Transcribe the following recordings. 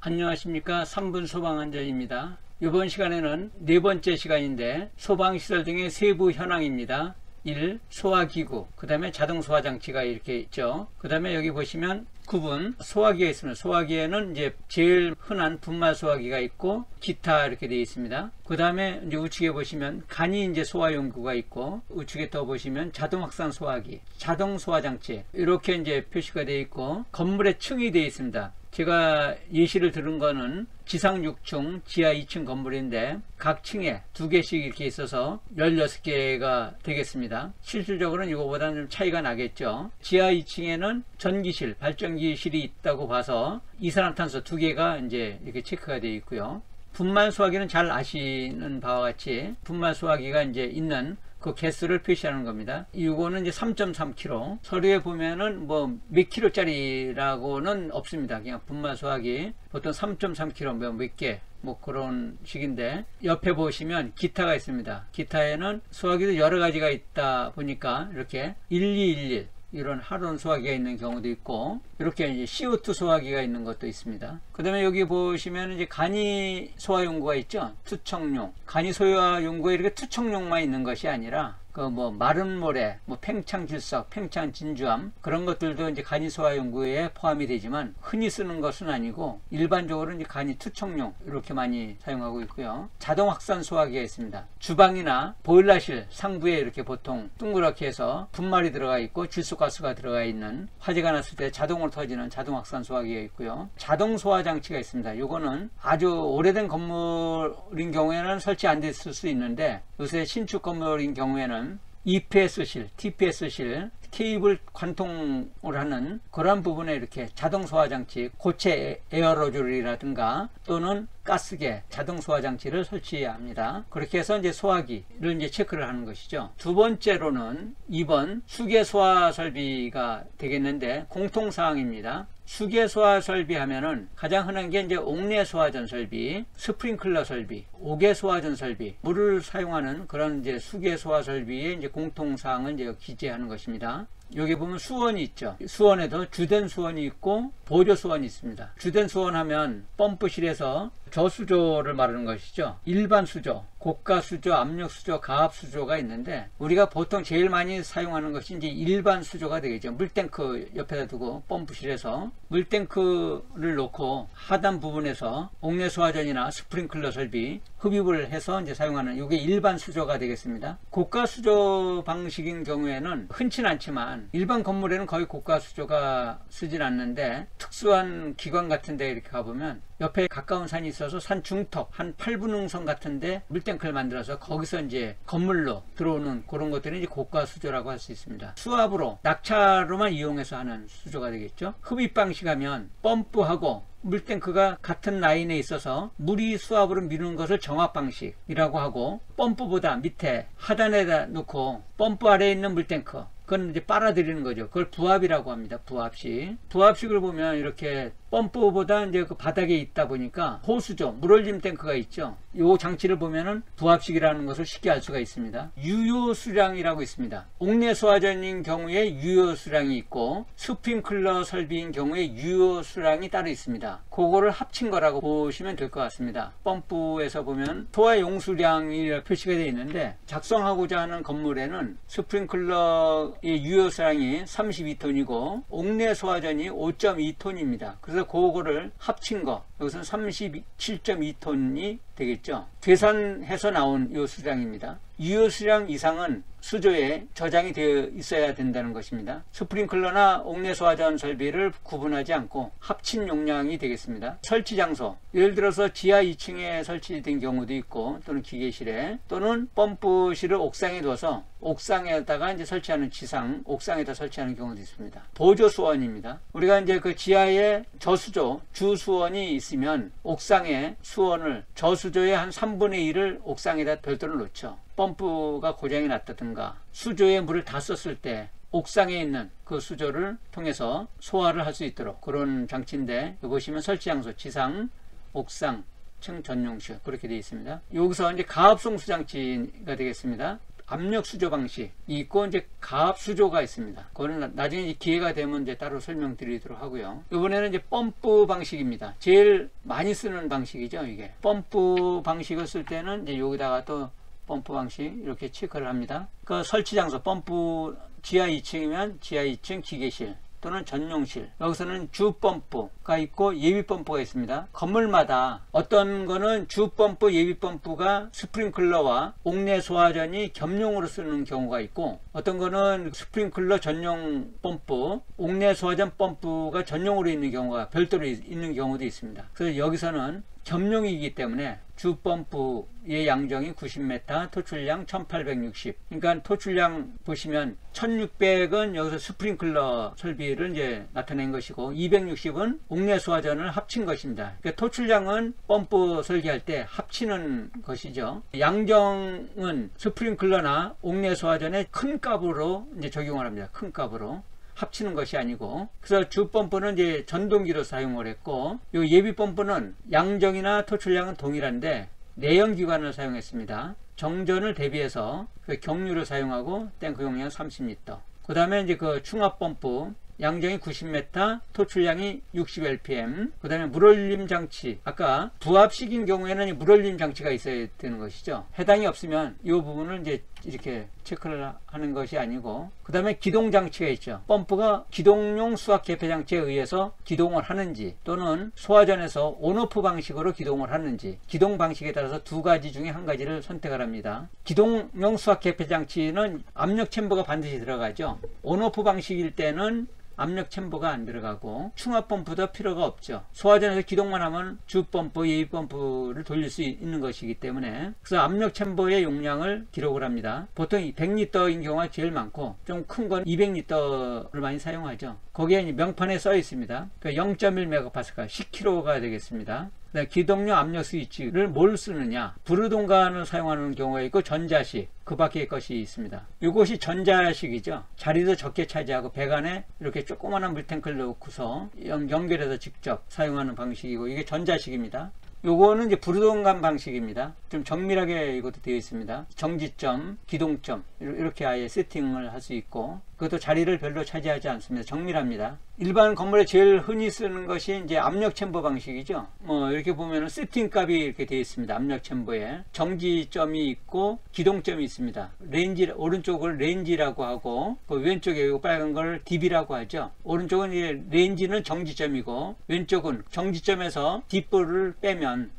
안녕하십니까. 3분 소방안전입니다. 이번 시간에는 네 번째 시간인데 소방시설 등의 세부 현황입니다. 1. 소화기구, 그 다음에 자동소화장치가 이렇게 있죠. 그 다음에 여기 보시면 9분 소화기가 있습니다. 소화기에는 이제 제일 흔한 분말 소화기가 있고 기타 이렇게 되어 있습니다. 그 다음에 이제 우측에 보시면 간이 이제 소화용구가 있고, 우측에 더 보시면 자동 확산 소화기, 자동 소화장치 이렇게 이제 표시가 되어 있고, 건물의 층이 되어 있습니다. 제가 예시를 들은 거는 지상 6층, 지하 2층 건물인데 각 층에 2개씩 이렇게 있어서 16개가 되겠습니다. 실질적으로는 이거보다는 좀 차이가 나겠죠. 지하 2층에는 전기실, 발전기실이 있다고 봐서 이산화탄소 2개가 이제 이렇게 체크가 되어 있고요. 분말 소화기는 잘 아시는 바와 같이 분말 소화기가 이제 있는 그 개수를 표시하는 겁니다. 이거는 이제 3.3kg. 서류에 보면은 뭐 몇 킬로짜리라고는 없습니다. 그냥 분말 소화기 보통 3.3kg 몇 개, 뭐 그런 식인데, 옆에 보시면 기타가 있습니다. 기타에는 소화기도 여러 가지가 있다 보니까 이렇게 1211 이런 하론 소화기가 있는 경우도 있고, 이렇게 이제 CO2 소화기가 있는 것도 있습니다. 그 다음에 여기 보시면 이제 간이 소화용구가 있죠. 투척용. 간이 소화용구에 이렇게 투척용만 있는 것이 아니라 그 뭐 마른 모래, 뭐 팽창질석, 팽창진주암 그런 것들도 이제 간이 소화용구에 포함이 되지만 흔히 쓰는 것은 아니고 일반적으로 이제 간이 투척용 이렇게 많이 사용하고 있고요. 자동 확산 소화기가 있습니다. 주방이나 보일러실 상부에 이렇게 보통 둥그렇게 해서 분말이 들어가 있고 질소가스가 들어가 있는, 화재가 났을 때 자동으로 터지는 자동 확산 소화기가 있고요. 자동 소화장치가 있습니다. 요거는 아주 오래된 건물인 경우에는 설치 안 됐을 수 있는데, 요새 신축 건물인 경우에는 EPS실, TPS실, 케이블 관통을 하는 그런 부분에 이렇게 자동 소화장치, 고체 에어로졸이라든가 또는 가스계 자동 소화장치를 설치합니다. 그렇게 해서 이제 소화기를 이제 체크를 하는 것이죠. 두 번째로는 2번 수계 소화 설비가 되겠는데, 공통사항입니다. 수계 소화 설비 하면은 가장 흔한 게 이제 옥내 소화전 설비, 스프링클러 설비, 옥외 소화전 설비, 물을 사용하는 그런 이제 수계 소화 설비의 이제 공통사항을 이제 기재하는 것입니다. 여기 보면 수원이 있죠. 수원에도 주된 수원이 있고 보조 수원이 있습니다. 주된 수원 하면 펌프실에서 저수조를 말하는 것이죠. 일반 수조, 고가 수조, 압력 수조, 가압 수조가 있는데, 우리가 보통 제일 많이 사용하는 것이 이제 일반 수조가 되겠죠. 물탱크 옆에다 두고 펌프실에서 물탱크를 놓고 하단 부분에서 옥내 소화전이나 스프링클러 설비 흡입을 해서 이제 사용하는, 이게 일반 수조가 되겠습니다. 고가 수조 방식인 경우에는 흔치 않지만 일반 건물에는 거의 고가 수조가 쓰진 않는데, 특수한 기관 같은 데 이렇게 가보면 옆에 가까운 산이 있어서 산 중턱 한 8분흥선 같은데 물탱크를 만들어서 거기서 이제 건물로 들어오는 그런 것들이 이제 고가 수조라고 할 수 있습니다. 수압으로 낙차로만 이용해서 하는 수조가 되겠죠. 흡입 방식하면 펌프하고 물탱크가 같은 라인에 있어서 물이 수압으로 미루는 것을 정압 방식이라고 하고, 펌프보다 밑에 하단에다 놓고 펌프 아래에 있는 물탱크, 그건 이제 빨아들이는 거죠. 그걸 부압이라고 합니다. 부압식. 부압식을 보면 이렇게 펌프보다 이제 그 바닥에 있다 보니까 호수조, 물올림 탱크가 있죠. 이 장치를 보면은 부압식이라는 것을 쉽게 알 수가 있습니다. 유효 수량이라고 있습니다. 옥내 소화전인 경우에 유효 수량이 있고, 스프링클러 설비인 경우에 유효 수량이 따로 있습니다. 그거를 합친 거라고 보시면 될 것 같습니다. 펌프에서 보면 소화 용수량이 표시가 되어 있는데, 작성하고자 하는 건물에는 스프링클러의 유효 수량이 32톤이고 옥내 소화전이 5.2톤입니다. 그래서 그거를 합친 거, 여기서는 37.2톤이 되겠죠. 계산해서 나온 이 수량입니다. 유효 수량 이상은 수조에 저장이 되어 있어야 된다는 것입니다. 스프링클러나 옥내 소화전 설비를 구분하지 않고 합친 용량이 되겠습니다. 설치 장소, 예를 들어서 지하 2층에 설치된 경우도 있고, 또는 기계실에, 또는 펌프실을 옥상에 둬서 옥상에다가 이제 설치하는, 지상 옥상에다 설치하는 경우도 있습니다. 보조 수원입니다. 우리가 이제 그 지하에 저수조, 주수원이 있으면 옥상에 수원을, 저수조의 한 3분의 1을 옥상에다 별도로 놓죠. 펌프가 고장이 났다든가 수조에 물을 다 썼을 때 옥상에 있는 그 수조를 통해서 소화를 할 수 있도록 그런 장치인데, 여기 보시면 설치 장소, 지상, 옥상, 층 전용실 그렇게 되어 있습니다. 여기서 이제 가압송 수장치가 되겠습니다. 압력 수조 방식이 있고 이제 가압 수조가 있습니다. 그거는 나중에 이제 기회가 되면 이제 따로 설명드리도록 하고요. 이번에는 이제 펌프 방식입니다. 제일 많이 쓰는 방식이죠. 이게 펌프 방식을 쓸 때는 이제 여기다가 또 펌프 방식 이렇게 체크를 합니다. 그 설치 장소 펌프 지하 2층이면 지하 2층 기계실 또는 전용실, 여기서는 주 펌프가 있고 예비 펌프가 있습니다. 건물마다 어떤 거는 주 펌프, 예비 펌프가 스프링클러와 옥내 소화전이 겸용으로 쓰는 경우가 있고, 어떤 거는 스프링클러 전용 펌프, 옥내 소화전 펌프가 전용으로 있는 경우가 별도로 있는 경우도 있습니다. 그래서 여기서는 겸용이기 때문에 주 펌프의 양정이 90m, 토출량 1860. 그러니까 토출량 보시면 1600은 여기서 스프링클러 설비를 이제 나타낸 것이고 260은 옥내 소화전을 합친 것입니다. 그러니까 토출량은 펌프 설계할 때 합치는 것이죠. 양정은 스프링클러나 옥내 소화전의 큰 값으로 이제 적용을 합니다. 큰 값으로. 합치는 것이 아니고, 그래서 주 펌프는 이제 전동기로 사용을 했고, 요 예비 펌프는 양정이나 토출량은 동일한데 내연기관을 사용했습니다. 정전을 대비해서 그 경유를 사용하고 탱크 용량 30L. 그 다음에 이제 그 충압 펌프 양정이 90m, 토출량이 60rpm. 그 다음에 물올림 장치, 아까 부합식인 경우에는 물올림 장치가 있어야 되는 것이죠. 해당이 없으면 이 부분을 이제 이렇게 체크를 하는 것이 아니고, 그 다음에 기동 장치가 있죠. 펌프가 기동용 수압 개폐 장치에 의해서 기동을 하는지, 또는 소화전에서 온오프 방식으로 기동을 하는지, 기동 방식에 따라서 두 가지 중에 한 가지를 선택을 합니다. 기동용 수압 개폐 장치는 압력 챔버가 반드시 들어가죠. 온오프 방식일 때는 압력 챔버가 안 들어가고 충압 펌프도 필요가 없죠. 소화전에서 기동만 하면 주 펌프, 예비 펌프를 돌릴 수 있는 것이기 때문에, 그래서 압력 챔버의 용량을 기록을 합니다. 보통 100L인 경우가 제일 많고 좀 큰 건 200L를 많이 사용하죠. 거기에 명판에 써 있습니다. 0.1MPa 10kg가 되겠습니다. 기동용 압력 스위치를 뭘 쓰느냐, 부르동관을 사용하는 경우가 있고 전자식, 그 밖의 것이 있습니다. 이것이 전자식이죠. 자리도 적게 차지하고 배관에 이렇게 조그마한 물탱크를 넣고서 연결해서 직접 사용하는 방식이고, 이게 전자식입니다. 요거는 이제 부르동관 방식입니다. 좀 정밀하게 이것도 되어 있습니다. 정지점, 기동점 이렇게 아예 세팅을 할 수 있고, 그것도 자리를 별로 차지하지 않습니다. 정밀합니다. 일반 건물에 제일 흔히 쓰는 것이 이제 압력 챔버 방식이죠. 뭐 이렇게 보면은 세팅 값이 이렇게 되어 있습니다. 압력 챔버에 정지점이 있고 기동점이 있습니다. 레인지, 오른쪽을 레인지라고 하고 그 왼쪽에 빨간 걸 딥이라고 하죠. 오른쪽은 이제 레인지는 정지점이고 왼쪽은 정지점에서 딥을 빼면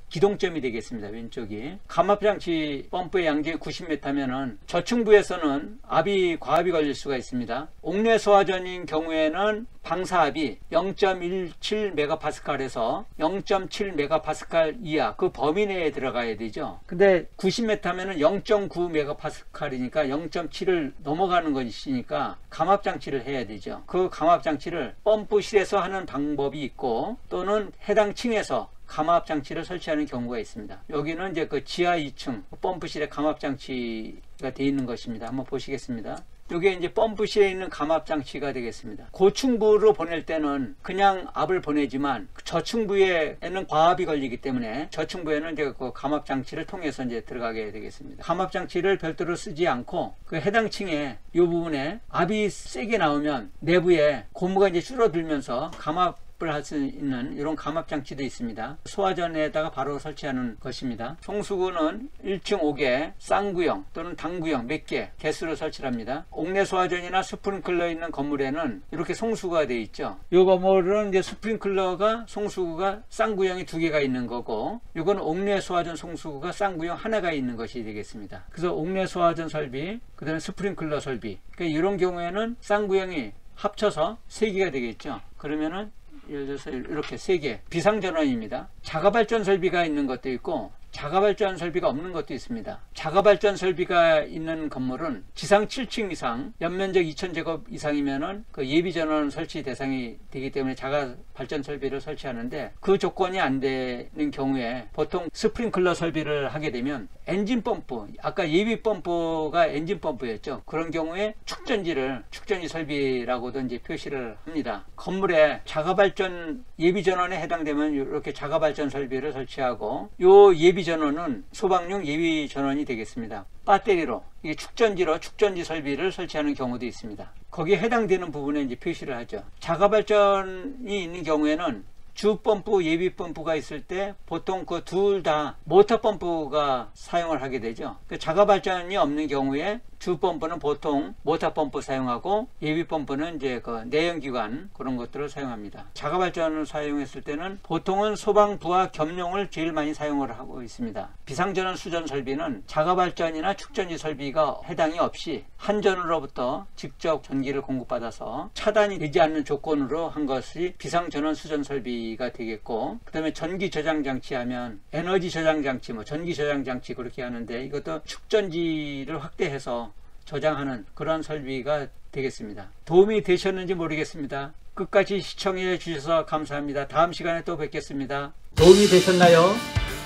기동점이 되겠습니다. 왼쪽이. 감압장치 펌프의 양정이 90m면은 저층부에서는 압이 과압이 걸릴 수가 있습니다. 옥내 소화전인 경우에는 방사압이 0.17MPa에서 0.7MPa 이하, 그 범위 내에 들어가야 되죠. 근데 90m면은 0.9MPa니까 0.7을 넘어가는 것이니까 감압장치를 해야 되죠. 그 감압장치를 펌프실에서 하는 방법이 있고, 또는 해당 층에서 감압장치를 설치하는 경우가 있습니다. 여기는 이제 그 지하 2층 펌프실에 감압장치가 되어 있는 것입니다. 한번 보시겠습니다. 이게 이제 펌프실에 있는 감압장치가 되겠습니다. 고층부로 보낼 때는 그냥 압을 보내지만 저층부에는 과압이 걸리기 때문에 저층부에는 이제 그 감압장치를 통해서 이제 들어가게 되겠습니다. 감압장치를 별도로 쓰지 않고 그 해당 층에 이 부분에 압이 세게 나오면 내부에 고무가 이제 줄어들면서 감압 할 수 있는 이런 감압장치도 있습니다. 소화전에다가 바로 설치하는 것입니다. 송수구는 1층 5개, 쌍구형 또는 당구형 몇 개 개수로 설치를 합니다. 옥내 소화전이나 스프링클러 있는 건물에는 이렇게 송수구가 되어 있죠. 이 건물은 이제 스프링클러가 송수구가 쌍구형이 2개가 있는 거고, 이건 옥내 소화전 송수구가 쌍구형 하나가 있는 것이 되겠습니다. 그래서 옥내 소화전 설비, 그 다음에 스프링클러 설비, 그러니까 이런 경우에는 쌍구형이 합쳐서 3개가 되겠죠. 그러면은 예를 들어서 이렇게 3개 비상전원입니다. 자가발전 설비가 있는 것도 있고 자가발전 설비가 없는 것도 있습니다. 자가발전 설비가 있는 건물은 지상 7층 이상, 연면적 2000제곱 이상이면은 그 예비전원 설치 대상이 되기 때문에 자가발전 설비를 설치하는데, 그 조건이 안 되는 경우에 보통 스프링클러 설비를 하게 되면 엔진 펌프, 아까 예비 펌프가 엔진 펌프였죠. 그런 경우에 축전지 설비라고도 이제 표시를 합니다. 건물에 자가발전 예비전원에 해당되면 이렇게 자가발전 설비를 설치하고, 요 예비전원은 소방용 예비전원이 되겠습니다. 배터리로, 이게 축전지 설비를 설치하는 경우도 있습니다. 거기에 해당되는 부분에 이제 표시를 하죠. 자가발전이 있는 경우에는 주펌프, 예비펌프가 있을 때 보통 그 둘 다 모터펌프가 사용을 하게 되죠. 그 자가발전이 없는 경우에 주펌프는 보통 모터펌프 사용하고, 예비펌프는 이제 그 내연기관 그런 것들을 사용합니다. 자가발전을 사용했을 때는 보통은 소방부와 겸용을 제일 많이 사용을 하고 있습니다. 비상전원 수전 설비는 자가발전이나 축전지 설비가 해당이 없이 한전으로부터 직접 전기를 공급받아서 차단이 되지 않는 조건으로 한 것이 비상전원 수전 설비가 되겠고, 그 다음에 전기 저장 장치 하면 에너지 저장 장치, 전기 저장 장치 그렇게 하는데, 이것도 축전지를 확대해서 저장하는 그런 설비가 되겠습니다. 도움이 되셨는지 모르겠습니다. 끝까지 시청해 주셔서 감사합니다. 다음 시간에 또 뵙겠습니다. 도움이 되셨나요?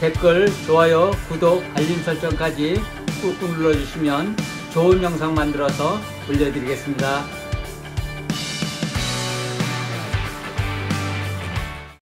댓글, 좋아요, 구독, 알림 설정까지 꾹꾹 눌러주시면 좋은 영상 만들어서 올려드리겠습니다.